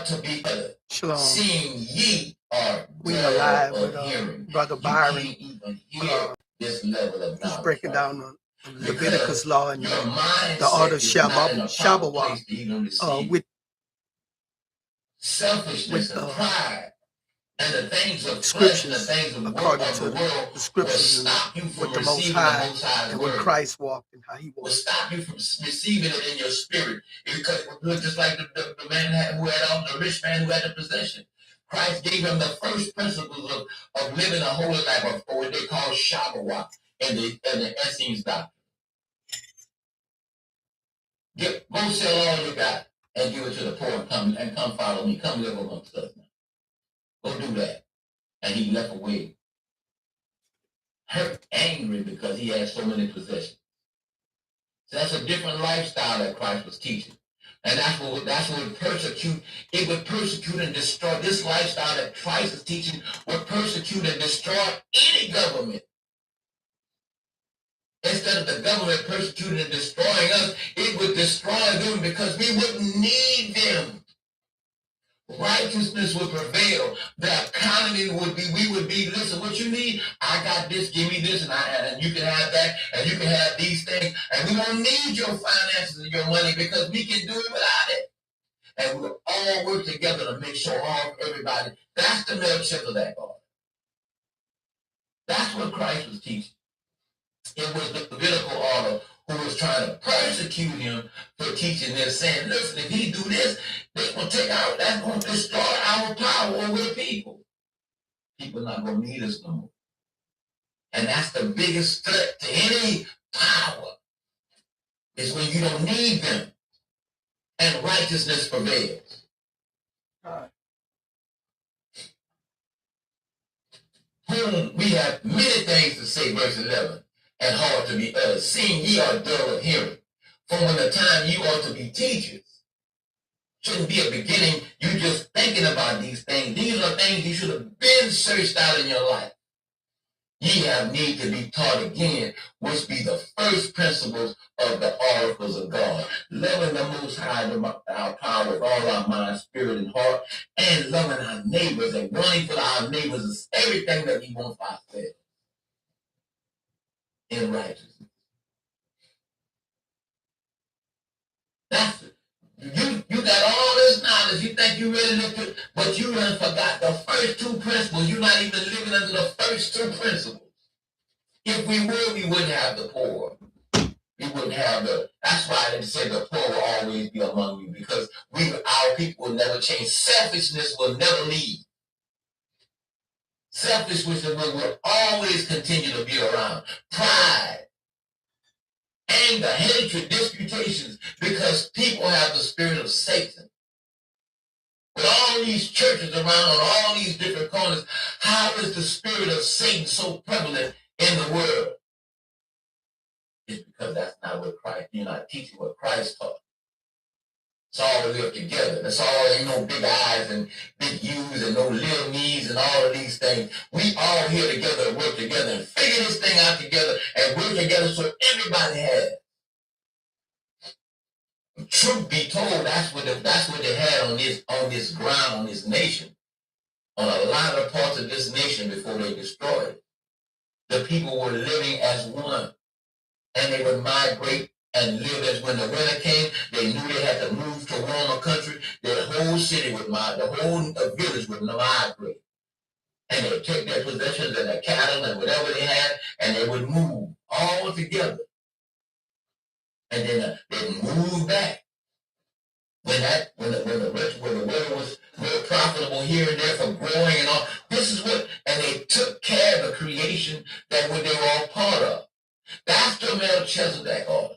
to be Shalom. seeing ye are We are live of with hearing. Brother You Byron. can't even hear this level of He's knowledge. breaking right? down the Leviticus law and Your the mindset order is not in a proper shabuwa place to even receive with selfishness and pride. And the things of flesh and the scriptures things of the according world to will the scriptures stop you from with the Most receiving the High Most High's and when word. Christ walked and how he Will walked. stop you from receiving it in your spirit. Because just like the man who had all the rich man who had the possession. Christ gave him the first principles of living a holy life, or what they call shabuwa in the Essenes doctrine. Go sell all you got and give it to the poor and come follow me. Come live amongst us now. Go do that. And he left away, hurt, angry because he had so many possessions. So that's a different lifestyle that Christ was teaching. And that's what would persecute. It would persecute and destroy. This lifestyle that Christ is teaching would persecute and destroy any government. Instead of the government persecuting and destroying us, it would destroy them because we wouldn't need them. Righteousness would prevail. The economy would be, we would be, listen, what you need? I got this, give me this, and you can have that, and you can have these things, and we won't need your finances and your money because we can do it without it. And we'll all work together to make sure all everybody, that's the Melchizedek order. That's what Christ was teaching. It was the Levitical order who was trying to persecute him for teaching this, saying, listen, if he do this, they're going to take out, that's going to destroy our power over the people. People not going to need us no more. And that's the biggest threat to any power, is when you don't need them and righteousness prevails. Whom we have many things to say, verse 11, and hard to be uttered, seeing ye are dull of hearing. From when the time you ought to be teachers. Shouldn't be a beginning, you just thinking about these things. These are things you should have been searched out in your life. Ye have need to be taught again, which be the first principles of the oracles of God. Loving the Most High, our power with all our mind, spirit, and heart, and loving our neighbors and running for our neighbors is everything that we want for ourselves in righteousness. That's it. You got all this knowledge. You think you really looked at, but you done forgot the first two principles. You're not even living under the first two principles. If we would, we wouldn't have the poor. We wouldn't have that's why they say the poor will always be among you, because our people will never change. Selfishness will never leave. Selfishness will always continue to be around. Pride, anger, hatred, disputations, because people have the spirit of Satan. With all these churches around on all these different corners, how is the spirit of Satan so prevalent in the world? It's because that's not what Christ, you're not teaching what Christ taught. It's all we live together. That's all, ain't no big eyes and big U's and no little me's and all of these things. We all here together and work together and figure this thing out together and work together so everybody has. Truth be told, that's what they had on this ground, on this nation, on a lot of parts of this nation before they destroyed it. The people were living as one, and they would migrate and live as when the winter came. They knew they had to move to warmer country. The whole city would migrate, the whole village would migrate, and they would take their possessions and their cattle and whatever they had, and they would move all together, and then they'd move back. When the weather was more profitable here and there for growing and all, this is what, and they took care of the creation that what they were all part of. That's the Melchizedek order.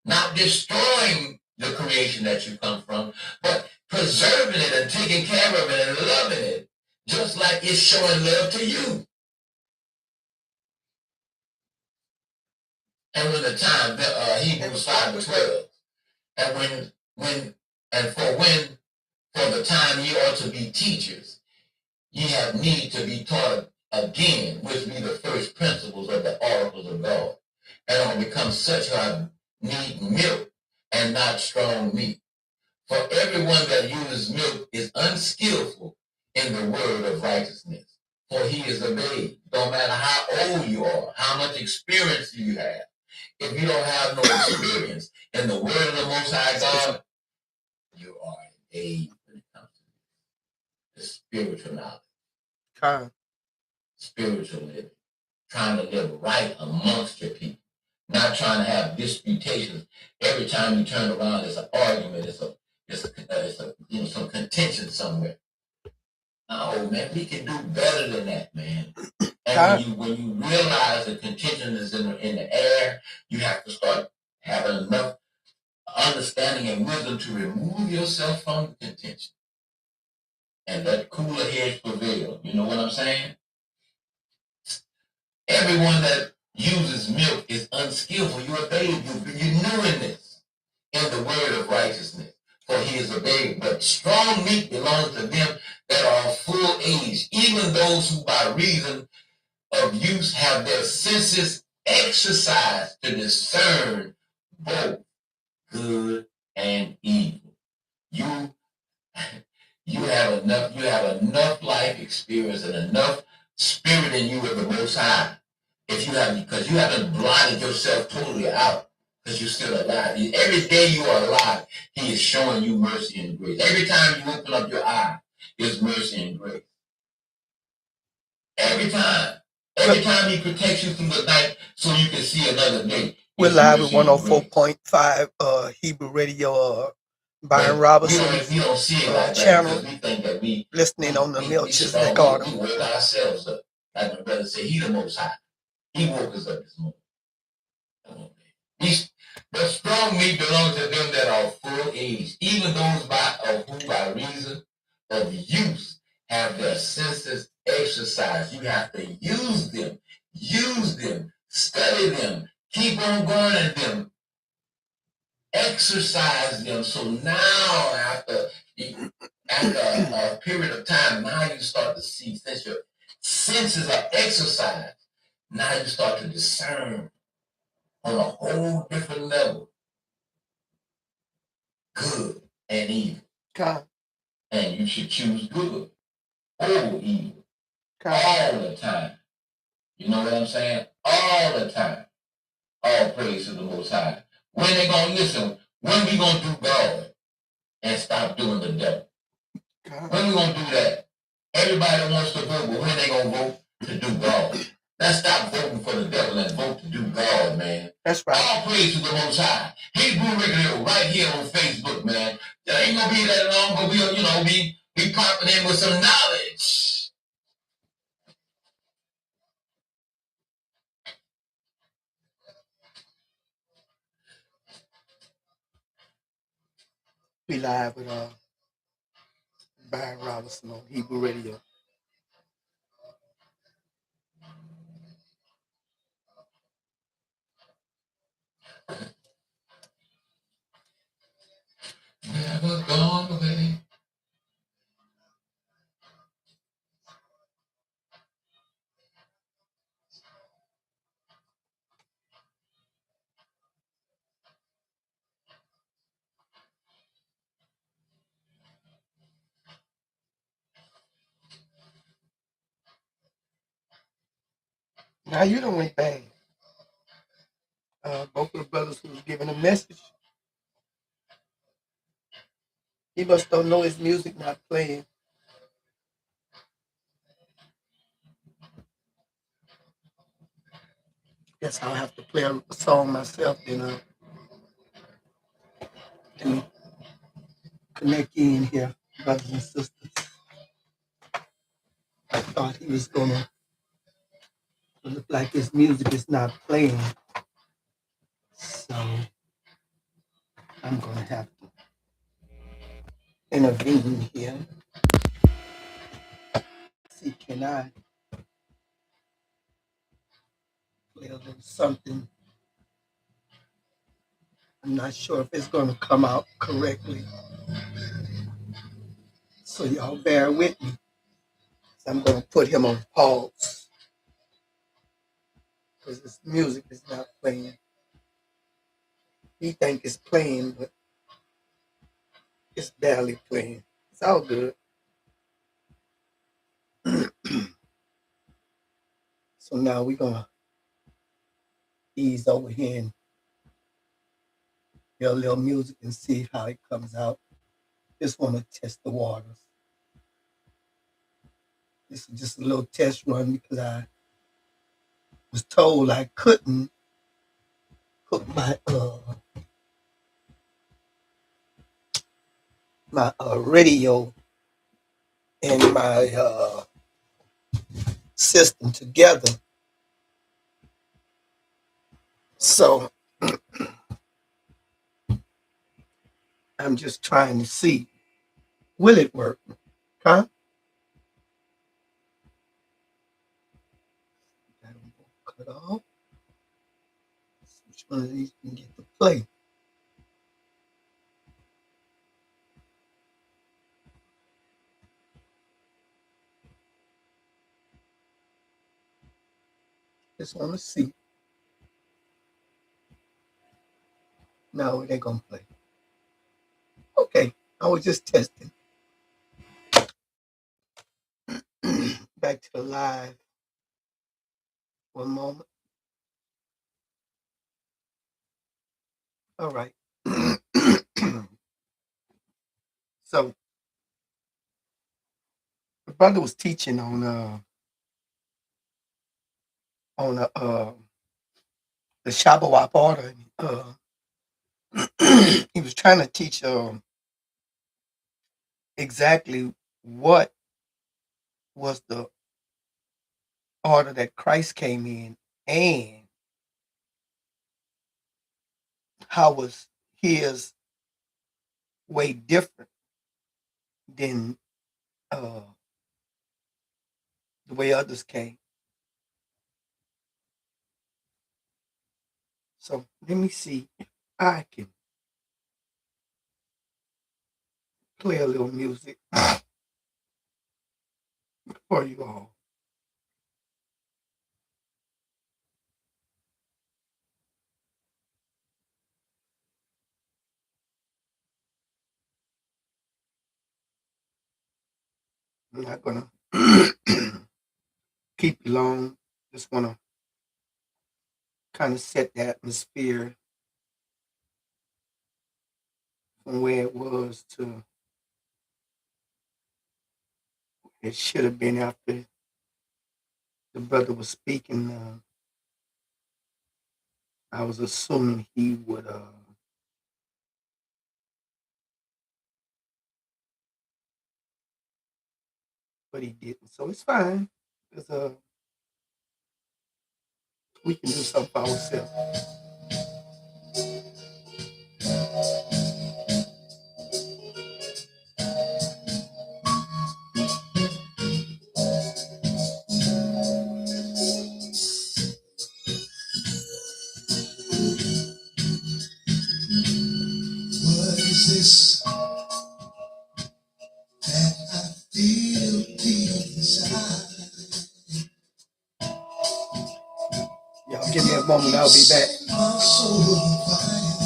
Not destroying the creation that you come from, but preserving it and taking care of it and loving it, just like it's showing love to you. And when the time, Hebrews 5:12, and for the time ye ought to be teachers, ye have need to be taught again, which be the first principles of the oracles of God, and are become such who have need milk and not strong meat. For everyone that uses milk is unskillful in the word of righteousness, for he is a babe. Don't matter how old you are, how much experience you have. If you don't have no experience in the word of the Most High God, you are a babe when it comes to the spiritual knowledge, spiritual living, trying to live right amongst your people, not trying to have disputations. Every time you turn around, there's an argument, it's some contention somewhere. No, man, we can do better than that, man. And when you realize the contention is in the air, you have to start having enough understanding and wisdom to remove yourself from the contention and let cooler heads prevail. You know what I'm saying? Everyone that uses milk is unskillful. You're a babe. You're new in this, in the word of righteousness. For he is a babe. But strong meat belongs to them that are of full age, even those who by reason of use have their senses exercised to discern both good and evil. You have enough life experience and enough spirit in you of the Most High. Because you haven't blotted yourself totally out, because you're still alive. Every day you are alive, he is showing you mercy and grace. Every time you open up your eye, there's mercy and grace. Every time. Every time he protects you through the night so you can see another day. We're live with 104.5 Hebrew Radio, Byron Robinson's we don't see it like channel, that, because we think that listening on the Melchizedek we Garden. work ourselves up. Like my brother said, he the Most High. He woke us up this morning. The strong meat belongs to them that are full age, even those who by reason of use have their senses exercised. You have to use them, study them, keep on going at them, exercise them. So now, after a period of time, now you start to see, since your senses are exercised, now you start to discern on a whole different level, good and evil. And you should choose good over evil all the time. You know what I'm saying? All the time. All praise to the Most High. When they gonna listen? When we gonna do God and stop doing the devil? When we gonna do that? Everybody wants to vote, but when they gonna vote to do God? Let's stop voting for the devil and vote to do God, man. That's right. All praise to the Most High. Hebrew Radio right here on Facebook, man. There ain't gonna be that long, but we'll, be popping in with some knowledge. We live with Byron Robinson on Hebrew Radio. Never gone away. Now you done went bang. Both of the brothers who was giving a message, he must don't know his music not playing. Guess I'll have to play a song myself, to connect you in here, brothers and sisters. I thought he was gonna look like his music is not playing, so I'm gonna have to intervene here. See, can I play a little something? I'm not sure if it's gonna come out correctly, so y'all bear with me. I'm gonna put him on pause because his music is not playing. He think it's playing, but It's barely playing. It's all good. So now we're gonna ease over here and hear a little music and see how it comes out. Just want to test the waters. This is just a little test run because I was told I couldn't hook my radio and my system together. So I'm just trying to see, will it work? Huh? I don't know, cut off. Which one of these can get to play? Just want to see. No, it ain't gonna play. Okay, I was just testing. Back to the live. One moment. All right. So the brother was teaching on the shabuwa order. He was trying to teach exactly what was the order that Christ came in, and how was his way different than uh, the way others came. So let me see if I can play a little music for you all. I'm not gonna keep you long. Just wanna kind of set the atmosphere from where it was to it should have been after the brother was speaking. I was assuming he would, but he didn't. So it's fine because we can do something for ourselves. What is this that I feel deep inside? Y'all give me a moment, I'll be back. My soul on fire.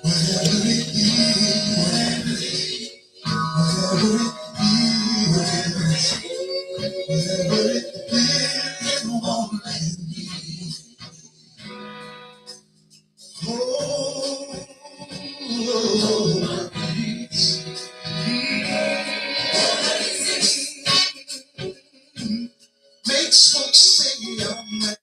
Whatever it is, whatever it is, whatever it is, won't let me. Oh, please, makes folks say I'm not.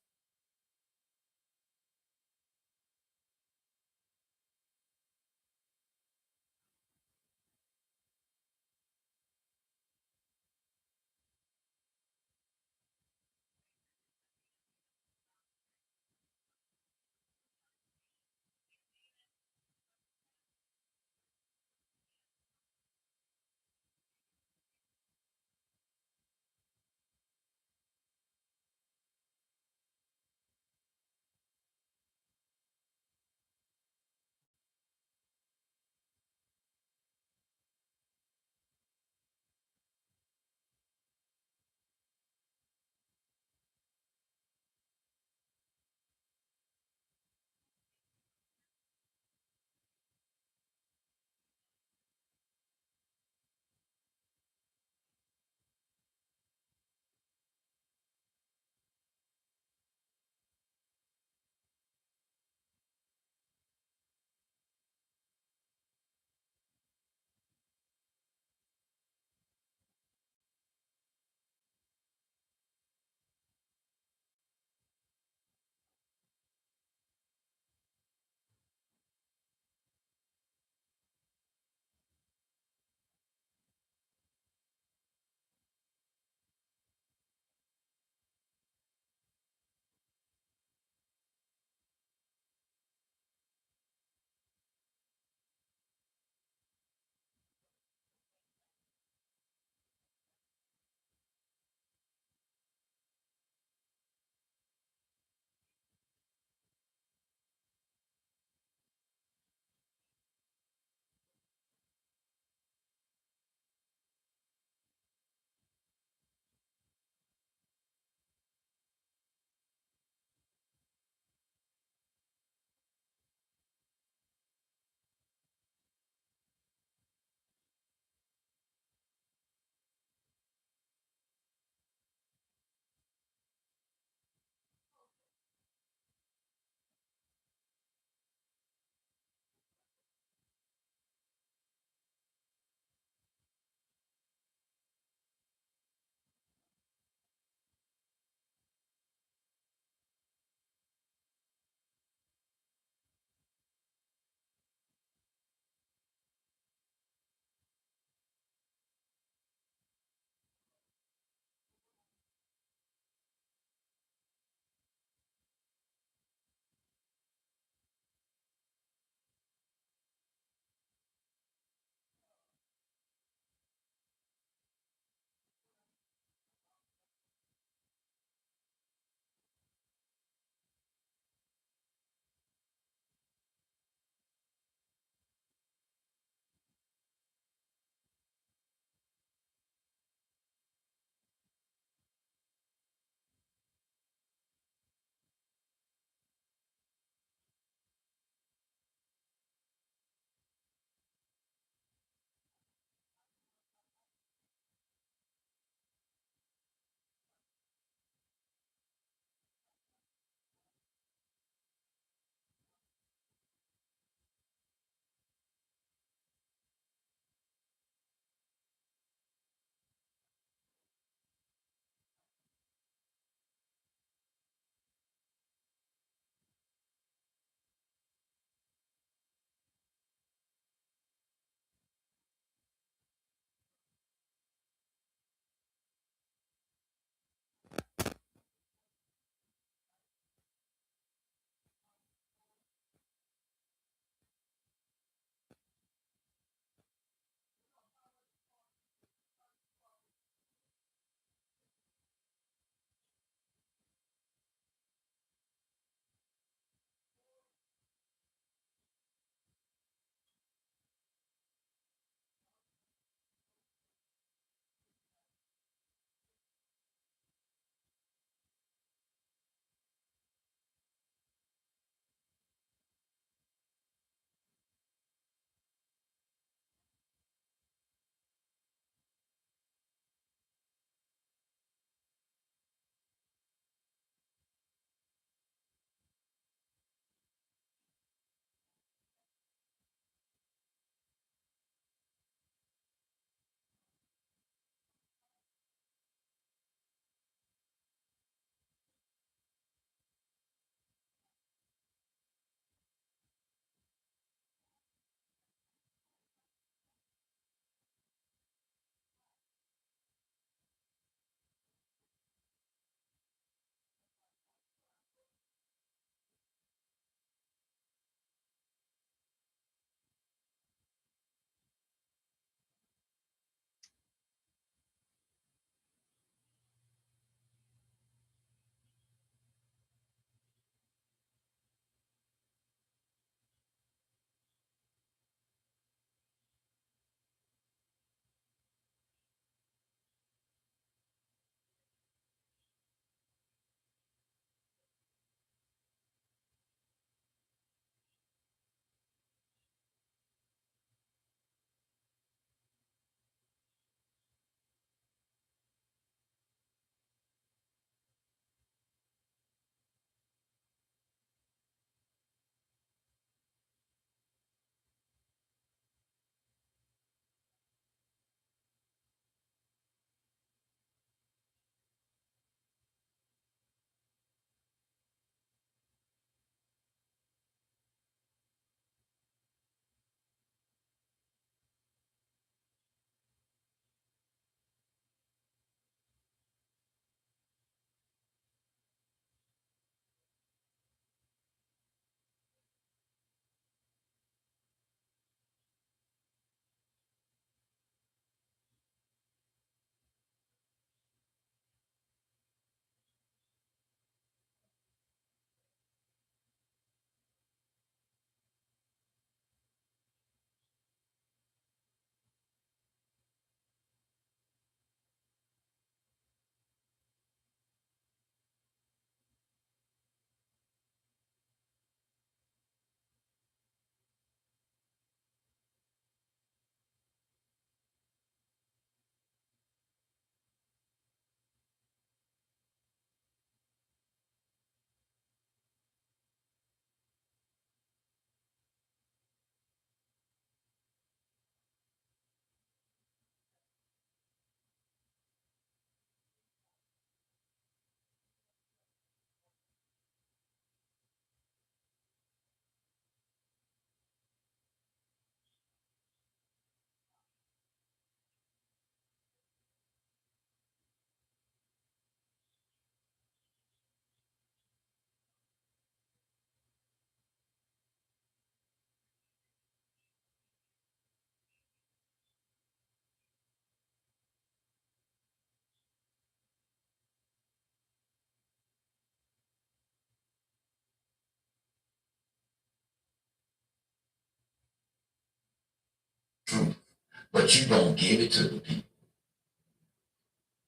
but you don't give it to the people.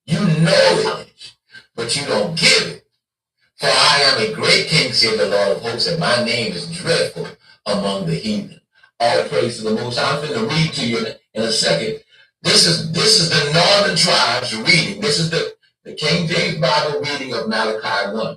You know it, but you don't give it. For I am a great king, said the Lord of hosts, and my name is dreadful among the heathen. All praise to the Most High. I'm going to read to you in a second. This is the northern tribes reading. This is the King James Bible reading of Malachi 1.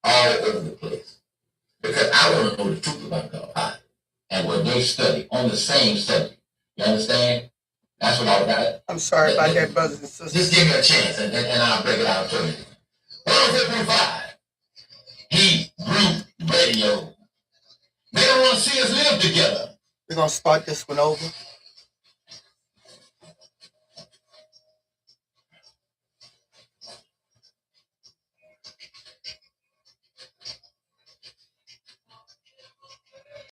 All over the place. Because I want to know the truth about God and what they study on the same subject. You understand? That's what I got. I'm sorry about that, brothers and sisters. Just give me a chance and I'll break it out to you. 155. He grew radio. They don't want to see us live together. We're going to start this one over.